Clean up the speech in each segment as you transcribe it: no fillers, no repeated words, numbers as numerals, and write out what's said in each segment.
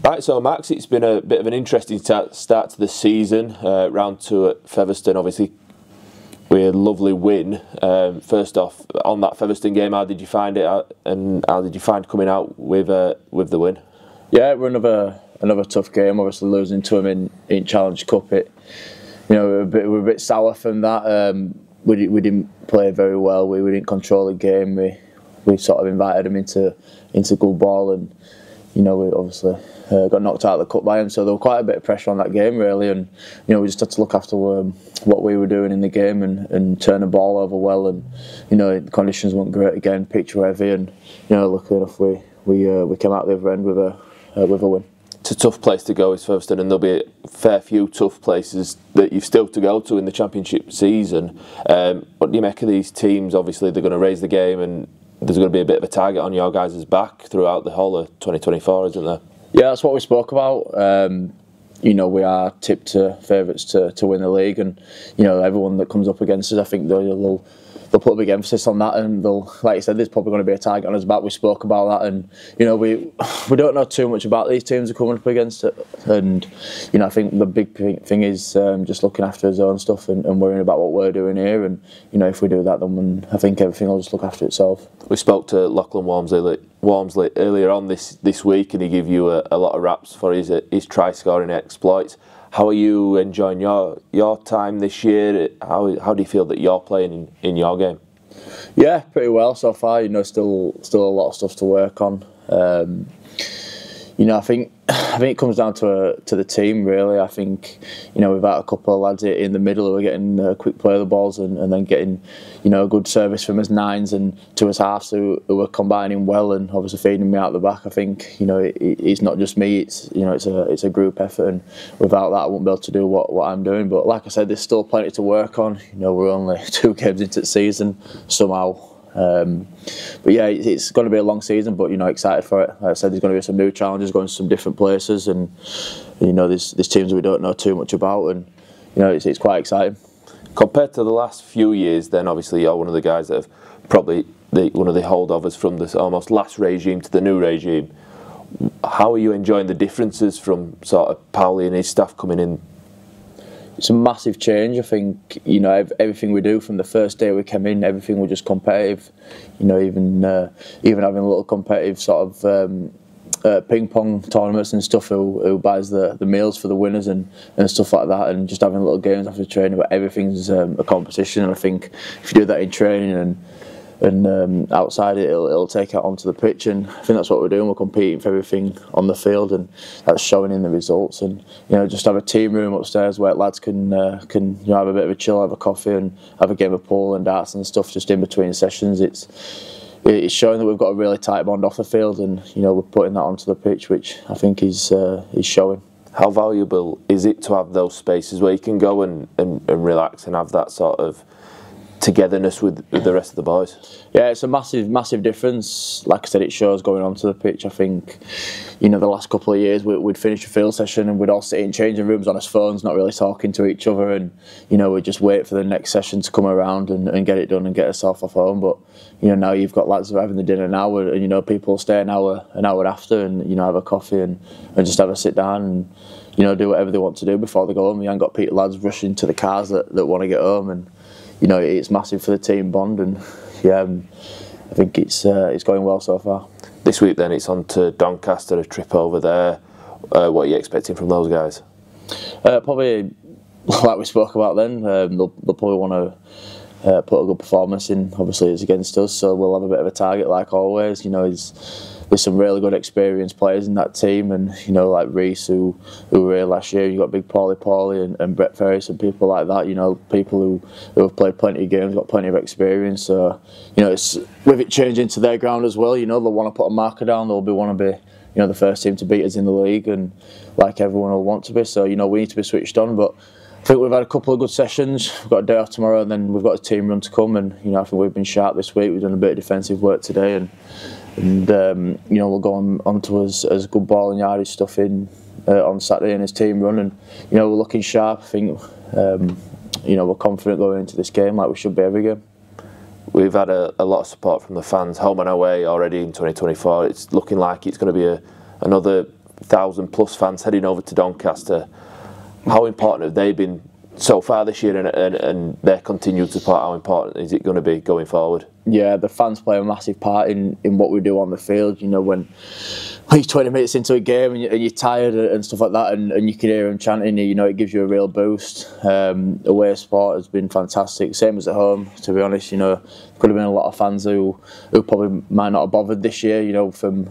Right, so Max, it's been a bit of an interesting start to the season. Round 2 at Featherstone, obviously, we had a lovely win. First off, on that Featherstone game, how did you find it, and how did you find coming out with the win? Yeah, we're another tough game. Obviously, losing to them in Challenge Cup, we're a bit sour from that. We didn't play very well. We didn't control the game. We sort of invited them into good ball, and we obviously got knocked out of the cup by them. So there was quite a bit of pressure on that game, really, and we just had to look after what we were doing in the game and turn the ball over well. And the conditions weren't great again, pitch were heavy, and luckily enough we came out the other end with a win. It's a tough place to go, is Featherstone, and there'll be a fair few tough places that you've still to go to in the championship season. What do you make of these teams? Obviously, they're going to raise the game, and there's going to be a bit of a target on your guys' back throughout the whole of 2024, isn't there? Yeah, that's what we spoke about. We are tipped favourites to win the league, and everyone that comes up against us, I think they'll put a big emphasis on that, and like you said, there's probably going to be a target on us back. We spoke about that, and we don't know too much about these teams that are coming up against it, and I think the big thing is just looking after his own stuff and worrying about what we're doing here, and if we do that, then I think everything will just look after itself. We spoke to Lachlan Walmsley earlier on this week, and he gave you a lot of raps for his try-scoring exploits. How are you enjoying your time this year? How do you feel that you're playing in your game? Yeah, pretty well so far. Still a lot of stuff to work on. I think it comes down to the team, really. I think we've had a couple of lads in the middle who are getting quick play of the balls and then getting a good service from us nines and to us halves who are combining well and obviously feeding me out the back. I think it's not just me. It's a group effort, and without that I wouldn't be able to do what I'm doing. But like I said, there's still plenty to work on. We're only 2 games into the season somehow. But yeah, it's going to be a long season, but excited for it. Like I said, there's going to be some new challenges, going to some different places, and there's teams we don't know too much about, and it's quite exciting. Compared to the last few years, then obviously you're one of the guys that have probably one of the holdovers from this almost last regime to the new regime. How are you enjoying the differences from sort of Powley and his staff coming in? It's a massive change. I think everything we do from the first day we came in, everything was just competitive. Even having a little competitive sort of ping pong tournaments and stuff. Who buys the meals for the winners and stuff like that, and just having little games after training. But everything's a competition, and I think if you do that in training and outside it'll take it onto the pitch, and I think that's what we're doing. We're competing for everything on the field, and that's showing in the results. And just have a team room upstairs where lads can have a bit of a chill, have a coffee, and have a game of pool and darts and stuff just in between sessions. It's showing that we've got a really tight bond off the field, and we're putting that onto the pitch, which I think is showing. How valuable is it to have those spaces where you can go and relax and have that sort of togetherness with the rest of the boys? Yeah, it's a massive difference. Like I said, it shows going onto the pitch. I think the last couple of years we'd finish a field session and we'd all sit in changing rooms on our phones, not really talking to each other, and we'd just wait for the next session to come around and get it done and get ourselves off home. But now you've got lads who are having the dinner now, and people stay an hour after and have a coffee and just have a sit down and do whatever they want to do before they go home. You haven't got lads rushing to the cars that want to get home, and it's massive for the team bond, and I think it's going well so far. This week then it's on to Doncaster, a trip over there. What are you expecting from those guys? Probably, like we spoke about then, they'll probably want to put a good performance in. Obviously it's against us, so we'll have a bit of a target like always. There's some really good experienced players in that team, and like Reese who were here last year. You've got big Paulie and Brett Ferris and people like that. People who have played plenty of games, got plenty of experience. So it's with it changing to their ground as well. They'll want to put a marker down. They'll want to be the first team to beat us in the league, and like everyone will want to be. So we need to be switched on, but I think we've had a couple of good sessions. We've got a day off tomorrow, and then we've got a team run to come. And I think we've been sharp this week. We've done a bit of defensive work today, and we'll go on to as good ball and yardage stuff on Saturday in his team run, and we're looking sharp. I think we're confident going into this game like we should be every game. We've had a lot of support from the fans, home and away already in 2024. It's looking like it's going to be another 1,000+ fans heading over to Doncaster. How important have they been so far this year, and their continued support? How important is it going to be going forward? Yeah, the fans play a massive part in what we do on the field. You know, when you're 20 minutes into a game and you're tired and stuff like that, and you can hear them chanting, you know, it gives you a real boost. Away sport has been fantastic, same as at home, to be honest. You know, could have been a lot of fans who probably might not have bothered this year, you know, from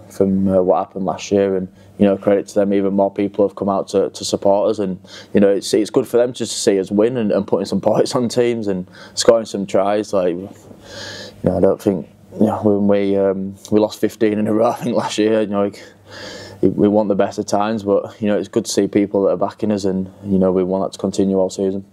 what happened last year, and you know, credit to them, even more people have come out to support us, and you know, it's good for them just to see us win and putting some points on teams and scoring some tries. Like, you know, I don't think, you know, when we lost 15 in a row, I think last year, you know, we want the best of times, but you know, it's good to see people that are backing us, and you know, we want that to continue all season.